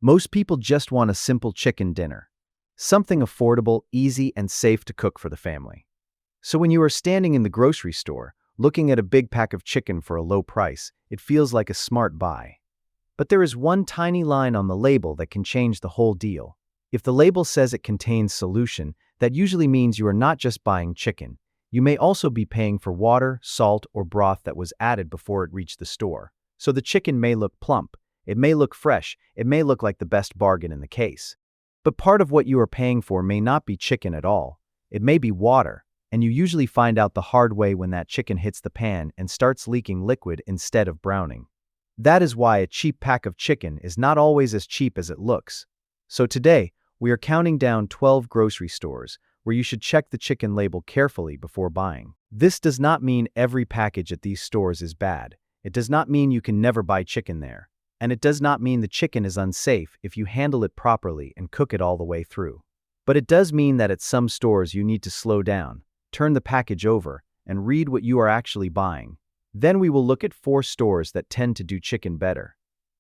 Most people just want a simple chicken dinner. Something affordable, easy, and safe to cook for the family. So when you are standing in the grocery store, looking at a big pack of chicken for a low price, it feels like a smart buy. But there is one tiny line on the label that can change the whole deal. If the label says it contains solution, that usually means you are not just buying chicken. You may also be paying for water, salt, or broth that was added before it reached the store. So the chicken may look plump, it may look fresh, it may look like the best bargain in the case. But part of what you are paying for may not be chicken at all. It may be water, and you usually find out the hard way when that chicken hits the pan and starts leaking liquid instead of browning. That is why a cheap pack of chicken is not always as cheap as it looks. So today, we are counting down 12 grocery stores where you should check the chicken label carefully before buying. This does not mean every package at these stores is bad. It does not mean you can never buy chicken there. And it does not mean the chicken is unsafe if you handle it properly and cook it all the way through. But it does mean that at some stores you need to slow down, turn the package over, and read what you are actually buying. Then we will look at 4 stores that tend to do chicken better.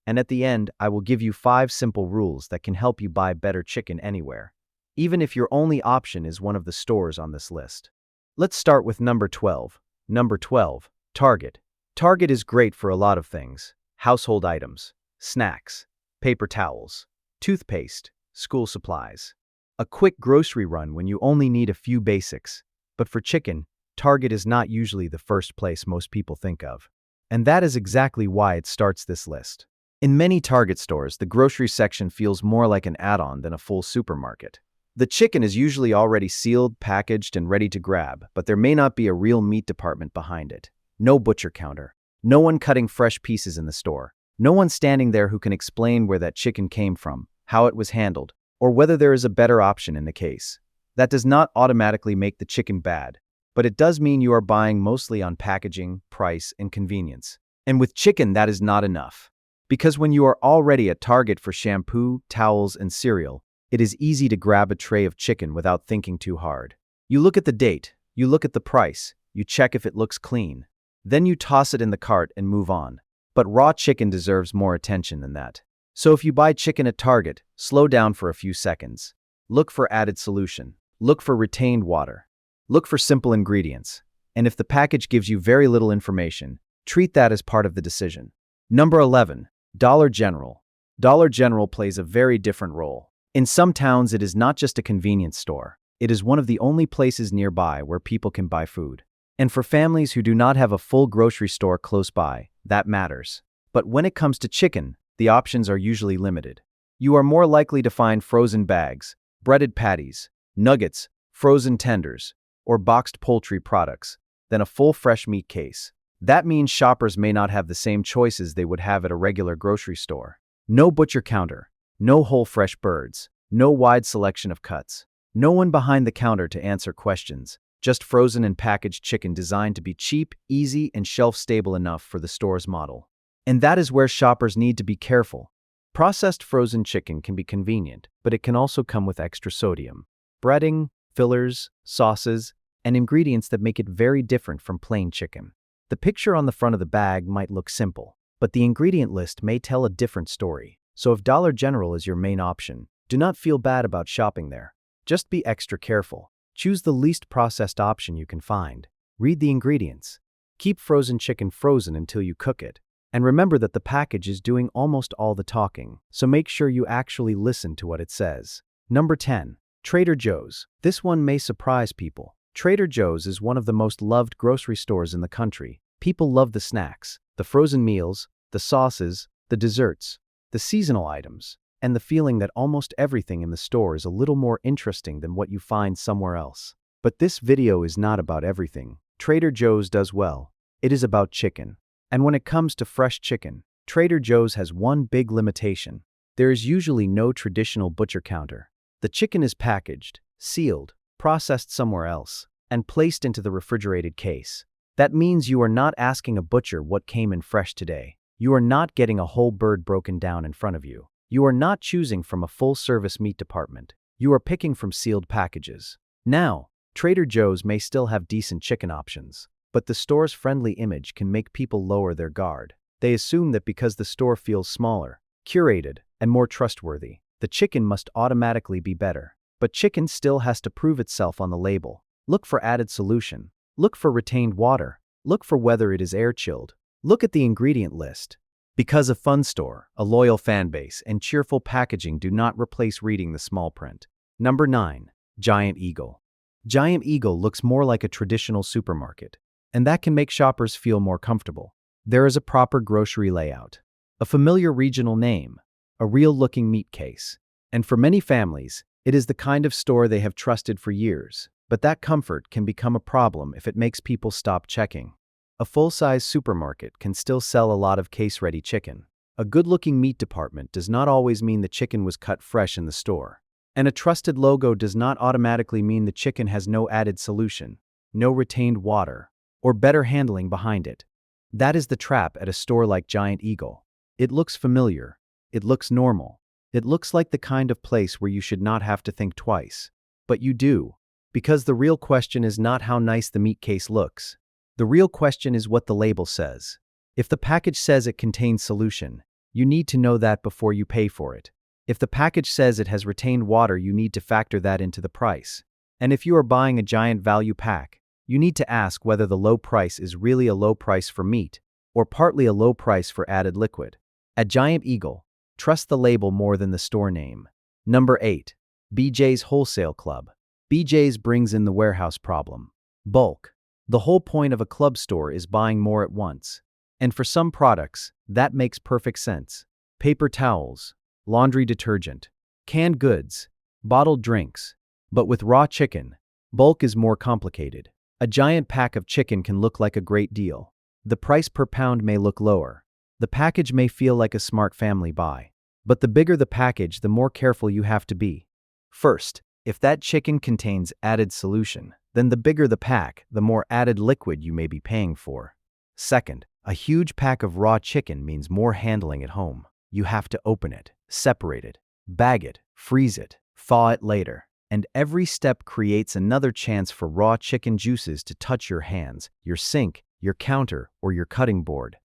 And at the end, I will give you 5 simple rules that can help you buy better chicken anywhere, even if your only option is one of the stores on this list. Let's start with number 12. Number 12, Target. Target is great for a lot of things. Household items, snacks, paper towels, toothpaste, school supplies. A quick grocery run when you only need a few basics. But for chicken, Target is not usually the first place most people think of. And that is exactly why it starts this list. In many Target stores, the grocery section feels more like an add-on than a full supermarket. The chicken is usually already sealed, packaged, and ready to grab, but there may not be a real meat department behind it. No butcher counter. No one cutting fresh pieces in the store. No one standing there who can explain where that chicken came from, how it was handled, or whether there is a better option in the case. That does not automatically make the chicken bad, but it does mean you are buying mostly on packaging, price, and convenience. And with chicken, that is not enough. Because when you are already at Target for shampoo, towels, and cereal, it is easy to grab a tray of chicken without thinking too hard. You look at the date, you look at the price, you check if it looks clean. Then you toss it in the cart and move on. But raw chicken deserves more attention than that. So if you buy chicken at Target, slow down for a few seconds. Look for added solution. Look for retained water. Look for simple ingredients. And if the package gives you very little information, treat that as part of the decision. Number 11, Dollar General. Dollar General plays a very different role. In some towns, it is not just a convenience store. It is one of the only places nearby where people can buy food. And for families who do not have a full grocery store close by, that matters. But when it comes to chicken, the options are usually limited. You are more likely to find frozen bags, breaded patties, nuggets, frozen tenders, or boxed poultry products than a full fresh meat case. That means shoppers may not have the same choices they would have at a regular grocery store. No butcher counter, no whole fresh birds, no wide selection of cuts, no one behind the counter to answer questions. Just frozen and packaged chicken designed to be cheap, easy, and shelf-stable enough for the store's model. And that is where shoppers need to be careful. Processed frozen chicken can be convenient, but it can also come with extra sodium, breading, fillers, sauces, and ingredients that make it very different from plain chicken. The picture on the front of the bag might look simple, but the ingredient list may tell a different story. So if Dollar General is your main option, do not feel bad about shopping there. Just be extra careful. Choose the least processed option you can find. Read the ingredients. Keep frozen chicken frozen until you cook it. And remember that the package is doing almost all the talking, so make sure you actually listen to what it says. Number 10. Trader Joe's. This one may surprise people. Trader Joe's is one of the most loved grocery stores in the country. People love the snacks, the frozen meals, the sauces, the desserts, the seasonal items, and the feeling that almost everything in the store is a little more interesting than what you find somewhere else. But this video is not about everything Trader Joe's does well. It is about chicken. And when it comes to fresh chicken, Trader Joe's has one big limitation. There is usually no traditional butcher counter. The chicken is packaged, sealed, processed somewhere else, and placed into the refrigerated case. That means you are not asking a butcher what came in fresh today. You are not getting a whole bird broken down in front of you. You are not choosing from a full-service meat department. You are picking from sealed packages. Now, Trader Joe's may still have decent chicken options, but the store's friendly image can make people lower their guard. They assume that because the store feels smaller, curated, and more trustworthy. The chicken must automatically be better. But chicken still has to prove itself on the label. Look for added solution. Look for retained water. Look for whether it is air-chilled. Look at the ingredient list. Because a fun store, a loyal fan base, and cheerful packaging do not replace reading the small print. Number 9. Giant Eagle. Giant Eagle looks more like a traditional supermarket, and that can make shoppers feel more comfortable. There is a proper grocery layout, a familiar regional name, a real-looking meat case. And for many families, it is the kind of store they have trusted for years. But that comfort can become a problem if it makes people stop checking. A full-size supermarket can still sell a lot of case-ready chicken. A good-looking meat department does not always mean the chicken was cut fresh in the store. And a trusted logo does not automatically mean the chicken has no added solution, no retained water, or better handling behind it. That is the trap at a store like Giant Eagle. It looks familiar. It looks normal. It looks like the kind of place where you should not have to think twice. But you do. Because the real question is not how nice the meat case looks. The real question is what the label says. If the package says it contains solution, you need to know that before you pay for it. If the package says it has retained water, you need to factor that into the price. And if you are buying a giant value pack, you need to ask whether the low price is really a low price for meat, or partly a low price for added liquid. At Giant Eagle, trust the label more than the store name. Number 8. BJ's Wholesale Club. BJ's brings in the warehouse problem. Bulk. The whole point of a club store is buying more at once. And for some products, that makes perfect sense. Paper towels, laundry detergent, canned goods, bottled drinks. But with raw chicken, bulk is more complicated. A giant pack of chicken can look like a great deal. The price per pound may look lower. The package may feel like a smart family buy. But the bigger the package, the more careful you have to be. First, if that chicken contains added solution, then the bigger the pack, the more added liquid you may be paying for. Second, a huge pack of raw chicken means more handling at home. You have to open it, separate it, bag it, freeze it, thaw it later. And every step creates another chance for raw chicken juices to touch your hands, your sink, your counter, or your cutting board.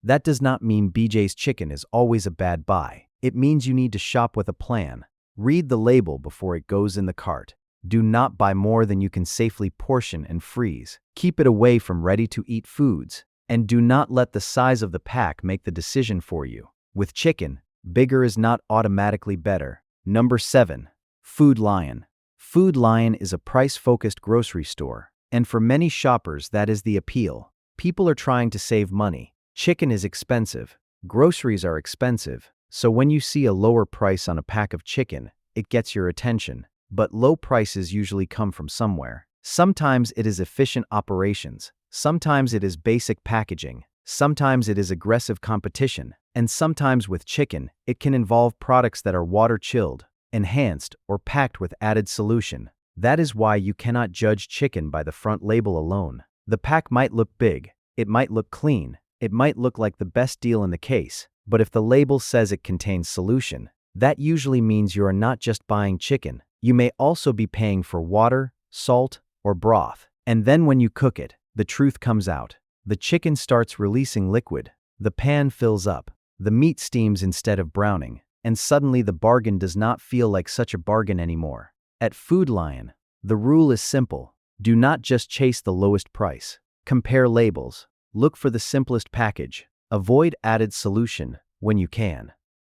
That does not mean BJ's chicken is always a bad buy. It means you need to shop with a plan. Read the label before it goes in the cart. Do not buy more than you can safely portion and freeze. Keep it away from ready-to-eat foods. And do not let the size of the pack make the decision for you. With chicken, bigger is not automatically better. Number 7. Food Lion. Food Lion is a price-focused grocery store. And for many shoppers, that is the appeal. People are trying to save money. Chicken is expensive. Groceries are expensive. So when you see a lower price on a pack of chicken, it gets your attention. But low prices usually come from somewhere. Sometimes it is efficient operations. Sometimes it is basic packaging. Sometimes it is aggressive competition. And sometimes with chicken, it can involve products that are water-chilled, enhanced, or packed with added solution. That is why you cannot judge chicken by the front label alone. The pack might look big. It might look clean. It might look like the best deal in the case. But if the label says it contains solution, that usually means you are not just buying chicken. You may also be paying for water, salt, or broth. And then when you cook it, the truth comes out. The chicken starts releasing liquid. The pan fills up. The meat steams instead of browning. And suddenly the bargain does not feel like such a bargain anymore. At Food Lion, the rule is simple. Do not just chase the lowest price. Compare labels. Look for the simplest package. Avoid added solution when you can.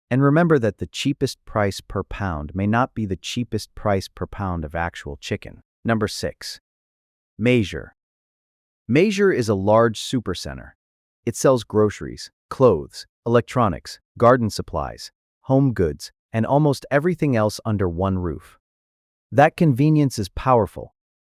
And remember that the cheapest price per pound may not be the cheapest price per pound of actual chicken. Number 6. Meijer. Meijer is a large supercenter. It sells groceries, clothes, electronics, garden supplies, home goods, and almost everything else under one roof. That convenience is powerful.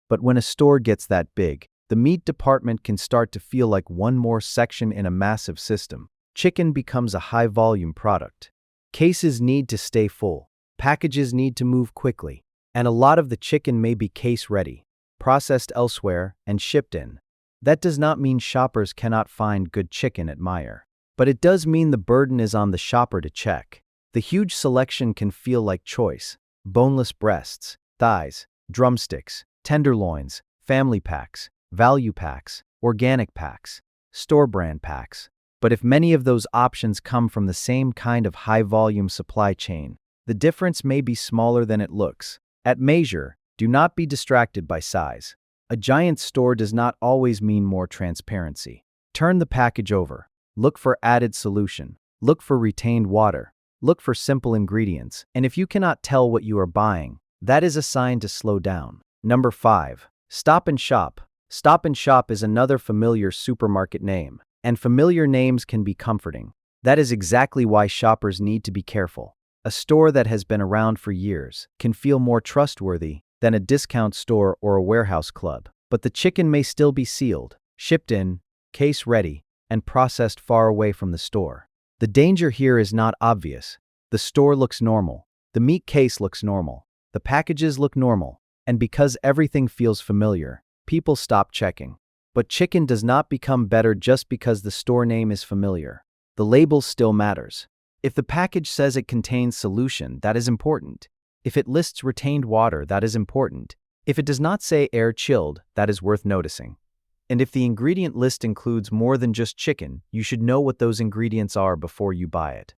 But when a store gets that big, the meat department can start to feel like one more section in a massive system. Chicken becomes a high-volume product. Cases need to stay full. Packages need to move quickly. And a lot of the chicken may be case-ready, processed elsewhere, and shipped in. That does not mean shoppers cannot find good chicken at Meijer. But it does mean the burden is on the shopper to check. The huge selection can feel like choice. Boneless breasts, thighs, drumsticks, tenderloins, family packs, value packs, organic packs, store brand packs. But if many of those options come from the same kind of high-volume supply chain, the difference may be smaller than it looks. At Measure, do not be distracted by size. A giant store does not always mean more transparency. Turn the package over. Look for added solution. Look for retained water. Look for simple ingredients. And if you cannot tell what you are buying, that is a sign to slow down. Number 5. Stop and Shop. Stop and Shop is another familiar supermarket name, and familiar names can be comforting. That is exactly why shoppers need to be careful. A store that has been around for years can feel more trustworthy than a discount store or a warehouse club. But the chicken may still be sealed, shipped in, case ready, and processed far away from the store. The danger here is not obvious. The store looks normal. The meat case looks normal. The packages look normal. And because everything feels familiar, people stop checking. But chicken does not become better just because the store name is familiar. The label still matters. If the package says it contains solution, that is important. If it lists retained water, that is important. If it does not say air-chilled, that is worth noticing. And if the ingredient list includes more than just chicken, you should know what those ingredients are before you buy it.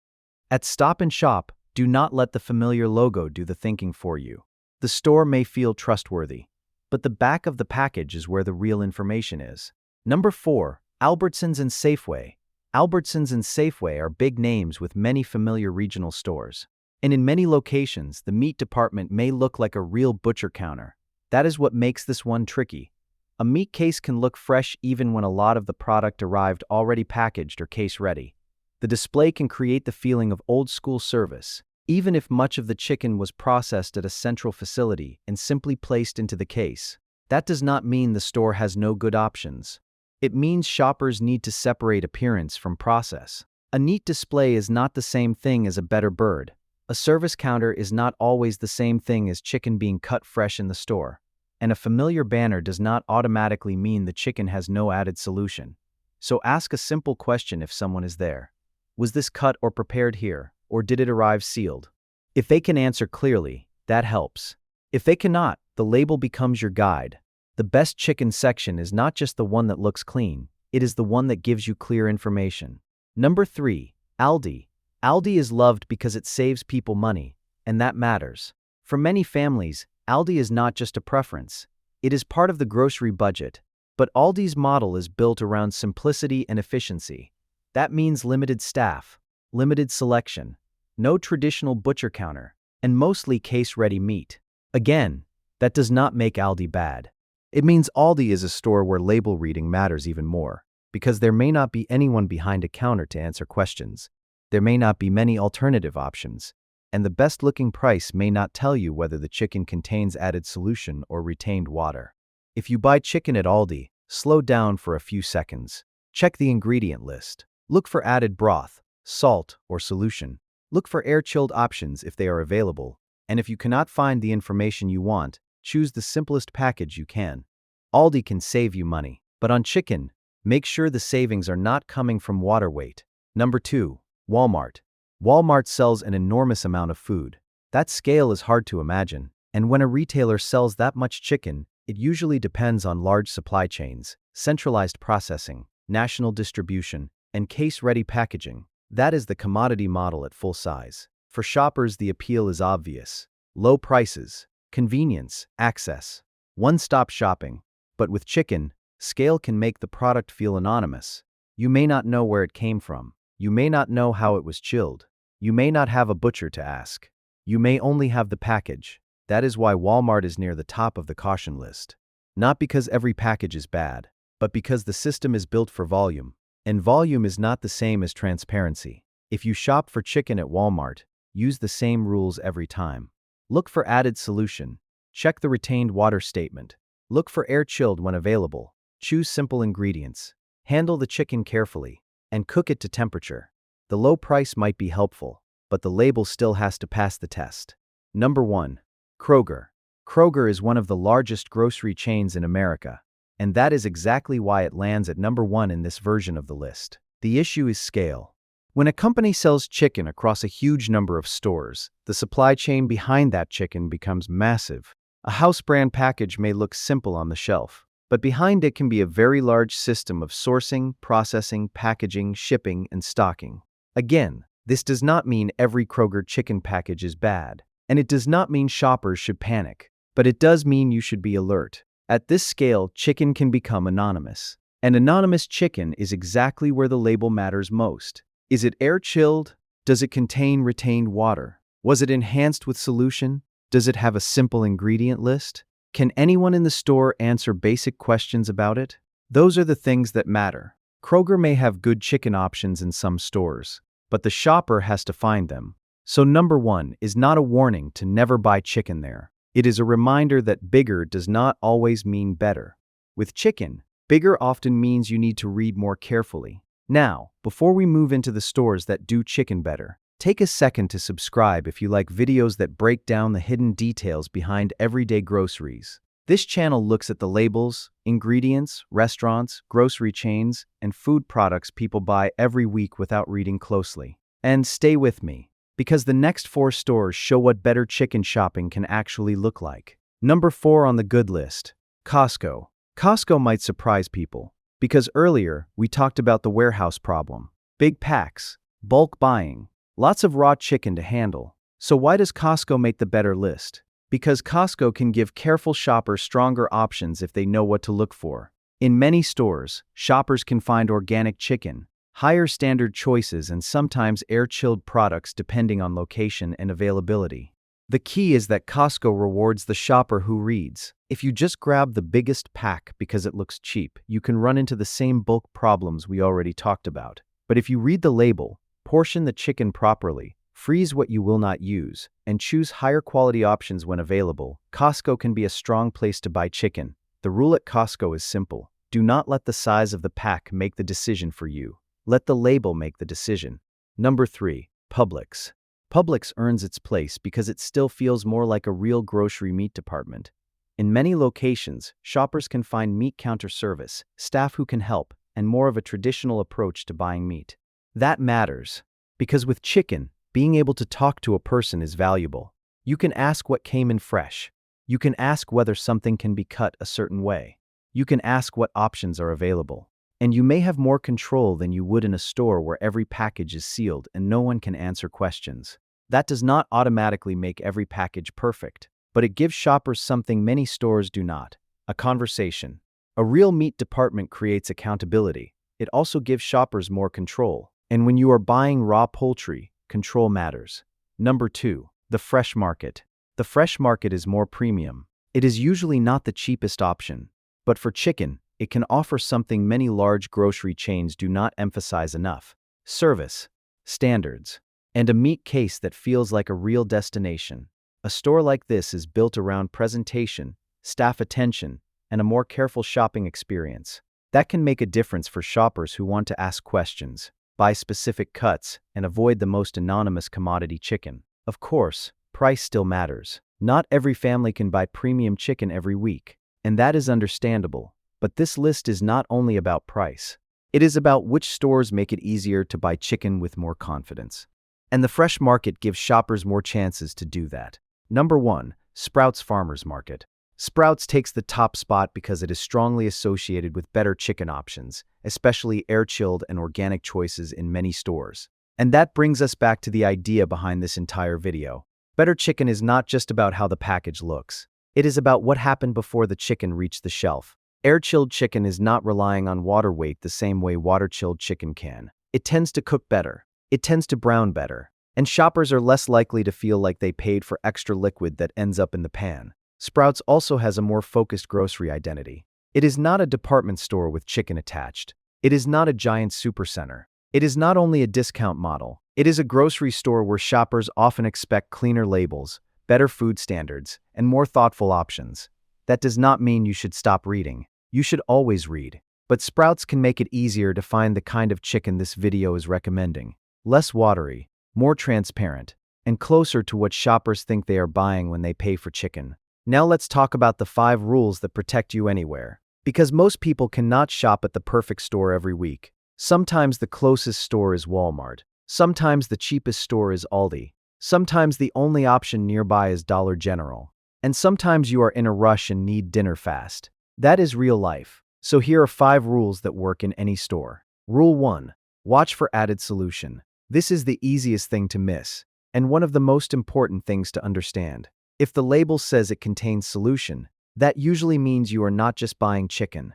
At Stop and Shop, do not let the familiar logo do the thinking for you. The store may feel trustworthy, but the back of the package is where the real information is. Number 4. Albertsons and Safeway. Albertsons and Safeway are big names with many familiar regional stores. And in many locations, the meat department may look like a real butcher counter. That is what makes this one tricky. A meat case can look fresh even when a lot of the product arrived already packaged or case ready. The display can create the feeling of old-school service, even if much of the chicken was processed at a central facility and simply placed into the case. That does not mean the store has no good options. It means shoppers need to separate appearance from process. A neat display is not the same thing as a better bird. A service counter is not always the same thing as chicken being cut fresh in the store. And a familiar banner does not automatically mean the chicken has no added solution. So ask a simple question if someone is there. Was this cut or prepared here, or did it arrive sealed? If they can answer clearly, that helps. If they cannot, the label becomes your guide. The best chicken section is not just the one that looks clean, it is the one that gives you clear information. Number 3. Aldi. Aldi is loved because it saves people money, and that matters. For many families, Aldi is not just a preference. It is part of the grocery budget. But Aldi's model is built around simplicity and efficiency. That means limited staff, limited selection, no traditional butcher counter, and mostly case-ready meat. Again, that does not make Aldi bad. It means Aldi is a store where label reading matters even more, because there may not be anyone behind a counter to answer questions. There may not be many alternative options, and the best-looking price may not tell you whether the chicken contains added solution or retained water. If you buy chicken at Aldi, slow down for a few seconds. Check the ingredient list. Look for added broth, salt, or solution. Look for air-chilled options if they are available. And if you cannot find the information you want, choose the simplest package you can. Aldi can save you money, but on chicken, make sure the savings are not coming from water weight. Number 2. Walmart. Walmart sells an enormous amount of food. That scale is hard to imagine, and when a retailer sells that much chicken, it usually depends on large supply chains, centralized processing, national distribution, and case-ready packaging. That is the commodity model at full size. For shoppers, the appeal is obvious. Low prices, convenience, access, one-stop shopping. But with chicken, scale can make the product feel anonymous. You may not know where it came from. You may not know how it was chilled. You may not have a butcher to ask. You may only have the package. That is why Walmart is near the top of the caution list. Not because every package is bad, but because the system is built for volume. And volume is not the same as transparency. If you shop for chicken at Walmart, use the same rules every time. Look for added solution. Check the retained water statement. Look for air-chilled when available. Choose simple ingredients. Handle the chicken carefully, and cook it to temperature. The low price might be helpful, but the label still has to pass the test. Number 1. Kroger. Kroger is one of the largest grocery chains in America, and that is exactly why it lands at number 1 in this version of the list. The issue is scale. When a company sells chicken across a huge number of stores, the supply chain behind that chicken becomes massive. A house brand package may look simple on the shelf, but behind it can be a very large system of sourcing, processing, packaging, shipping, and stocking. Again, this does not mean every Kroger chicken package is bad, and it does not mean shoppers should panic, but it does mean you should be alert. At this scale, chicken can become anonymous. And anonymous chicken is exactly where the label matters most. Is it air-chilled? Does it contain retained water? Was it enhanced with solution? Does it have a simple ingredient list? Can anyone in the store answer basic questions about it? Those are the things that matter. Kroger may have good chicken options in some stores, but the shopper has to find them. So number 1 is not a warning to never buy chicken there. It is a reminder that bigger does not always mean better. With chicken, bigger often means you need to read more carefully. Now, before we move into the stores that do chicken better, take a second to subscribe if you like videos that break down the hidden details behind everyday groceries. This channel looks at the labels, ingredients, restaurants, grocery chains, and food products people buy every week without reading closely. And stay with me, because the next 4 stores show what better chicken shopping can actually look like. Number 4 on the good list, Costco. Costco might surprise people, because earlier we talked about the warehouse problem. Big packs, bulk buying, lots of raw chicken to handle. So why does Costco make the better list? Because Costco can give careful shoppers stronger options if they know what to look for. In many stores, shoppers can find organic chicken, higher standard choices, and sometimes air-chilled products depending on location and availability. The key is that Costco rewards the shopper who reads. If you just grab the biggest pack because it looks cheap, you can run into the same bulk problems we already talked about. But if you read the label, portion the chicken properly, freeze what you will not use, and choose higher quality options when available, Costco can be a strong place to buy chicken. The rule at Costco is simple. Do not let the size of the pack make the decision for you. Let the label make the decision. Number 3, Publix. Publix earns its place because it still feels more like a real grocery meat department. In many locations, shoppers can find meat counter service, staff who can help, and more of a traditional approach to buying meat. That matters, because with chicken, being able to talk to a person is valuable. You can ask what came in fresh. You can ask whether something can be cut a certain way. You can ask what options are available. And you may have more control than you would in a store where every package is sealed and no one can answer questions. That does not automatically make every package perfect, but it gives shoppers something many stores do not: a conversation. A real meat department creates accountability. It also gives shoppers more control. And when you are buying raw poultry, control matters. Number 2, the fresh market. The fresh market is more premium. It is usually not the cheapest option, but for chicken, it can offer something many large grocery chains do not emphasize enough: service, standards, and a meat case that feels like a real destination. A store like this is built around presentation, staff attention, and a more careful shopping experience. That can make a difference for shoppers who want to ask questions, buy specific cuts, and avoid the most anonymous commodity chicken. Of course, price still matters. Not every family can buy premium chicken every week, and that is understandable. But this list is not only about price. It is about which stores make it easier to buy chicken with more confidence. And the fresh market gives shoppers more chances to do that. Number 1, Sprouts Farmers Market. Sprouts takes the top spot because it is strongly associated with better chicken options, especially air-chilled and organic choices in many stores. And that brings us back to the idea behind this entire video. Better chicken is not just about how the package looks. It is about what happened before the chicken reached the shelf. Air-chilled chicken is not relying on water weight the same way water-chilled chicken can. It tends to cook better. It tends to brown better. And shoppers are less likely to feel like they paid for extra liquid that ends up in the pan. Sprouts also has a more focused grocery identity. It is not a department store with chicken attached. It is not a giant supercenter. It is not only a discount model. It is a grocery store where shoppers often expect cleaner labels, better food standards, and more thoughtful options. That does not mean you should stop reading. You should always read. But Sprouts can make it easier to find the kind of chicken this video is recommending. Less watery, more transparent, and closer to what shoppers think they are buying when they pay for chicken. Now let's talk about the 5 rules that protect you anywhere. Because most people cannot shop at the perfect store every week. Sometimes the closest store is Walmart. Sometimes the cheapest store is Aldi. Sometimes the only option nearby is Dollar General. And sometimes you are in a rush and need dinner fast. That is real life. So here are 5 rules that work in any store. Rule 1. Watch for added solution. This is the easiest thing to miss, and one of the most important things to understand. If the label says it contains solution, that usually means you are not just buying chicken.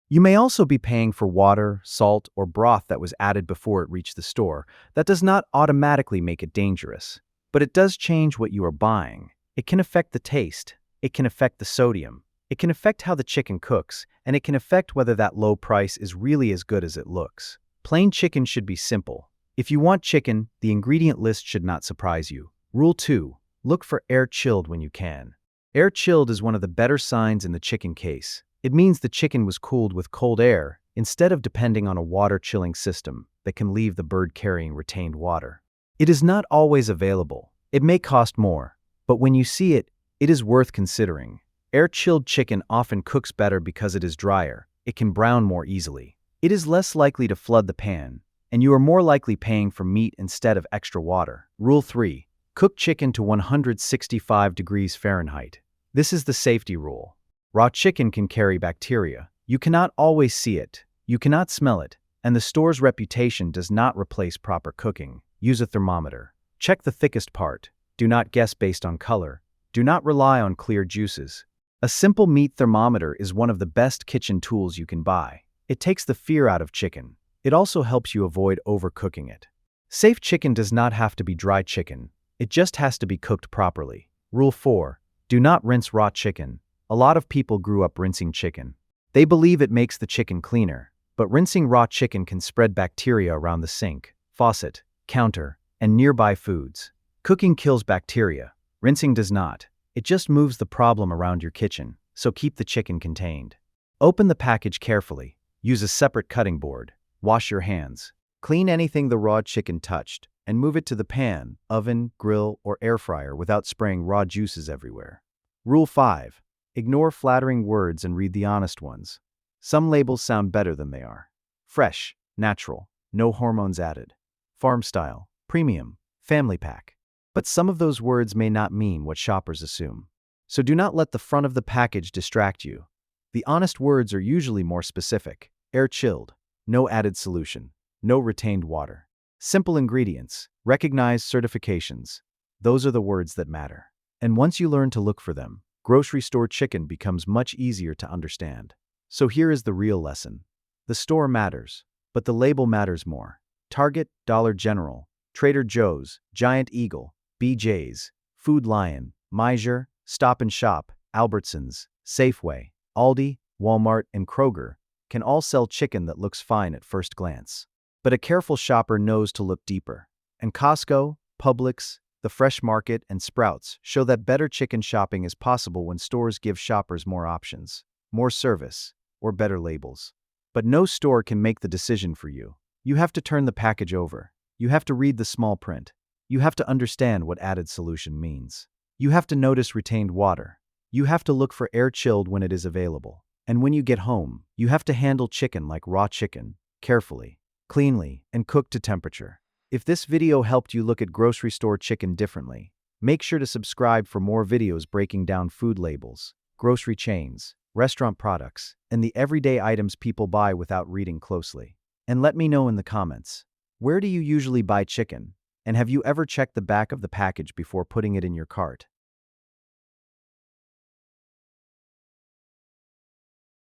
You may also be paying for water, salt, or broth that was added before it reached the store. That does not automatically make it dangerous, but it does change what you are buying. It can affect the taste, it can affect the sodium, it can affect how the chicken cooks, and it can affect whether that low price is really as good as it looks. Plain chicken should be simple. If you want chicken, the ingredient list should not surprise you. Rule 2. Look for air-chilled when you can. Air-chilled is one of the better signs in the chicken case. It means the chicken was cooled with cold air instead of depending on a water-chilling system that can leave the bird carrying retained water. It is not always available. It may cost more, but when you see it, it is worth considering. Air-chilled chicken often cooks better because it is drier. It can brown more easily. It is less likely to flood the pan, and you are more likely paying for meat instead of extra water. Rule 3. Cook chicken to 165 degrees Fahrenheit. This is the safety rule. Raw chicken can carry bacteria. You cannot always see it, you cannot smell it, and the store's reputation does not replace proper cooking. Use a thermometer. Check the thickest part. Do not guess based on color. Do not rely on clear juices. A simple meat thermometer is one of the best kitchen tools you can buy. It takes the fear out of chicken. It also helps you avoid overcooking it. Safe chicken does not have to be dry chicken. It just has to be cooked properly. Rule 4. Do not rinse raw chicken. A lot of people grew up rinsing chicken. They believe it makes the chicken cleaner, but rinsing raw chicken can spread bacteria around the sink, faucet, counter, and nearby foods. Cooking kills bacteria. Rinsing does not. It just moves the problem around your kitchen, so keep the chicken contained. Open the package carefully. Use a separate cutting board. Wash your hands. Clean anything the raw chicken touched, and move it to the pan, oven, grill, or air fryer without spraying raw juices everywhere. Rule 5. Ignore flattering words and read the honest ones. Some labels sound better than they are. Fresh, natural, no hormones added. Farm style, premium, family pack. But some of those words may not mean what shoppers assume. So do not let the front of the package distract you. The honest words are usually more specific. Air-chilled, no added solution, no retained water. Simple ingredients, recognized certifications. Those are the words that matter. And once you learn to look for them, grocery store chicken becomes much easier to understand. So here is the real lesson. The store matters, but the label matters more. Target, Dollar General, Trader Joe's, Giant Eagle, BJ's, Food Lion, Meijer, Stop and Shop, Albertsons, Safeway, Aldi, Walmart, and Kroger can all sell chicken that looks fine at first glance. But a careful shopper knows to look deeper. And Costco, Publix, The Fresh Market, and Sprouts show that better chicken shopping is possible when stores give shoppers more options, more service, or better labels. But no store can make the decision for you. You have to turn the package over. You have to read the small print. You have to understand what added solution means. You have to notice retained water. You have to look for air-chilled when it is available. And when you get home, you have to handle chicken like raw chicken, carefully, cleanly, and cooked to temperature. If this video helped you look at grocery store chicken differently, make sure to subscribe for more videos breaking down food labels, grocery chains, restaurant products, and the everyday items people buy without reading closely. And let me know in the comments, where do you usually buy chicken? And have you ever checked the back of the package before putting it in your cart?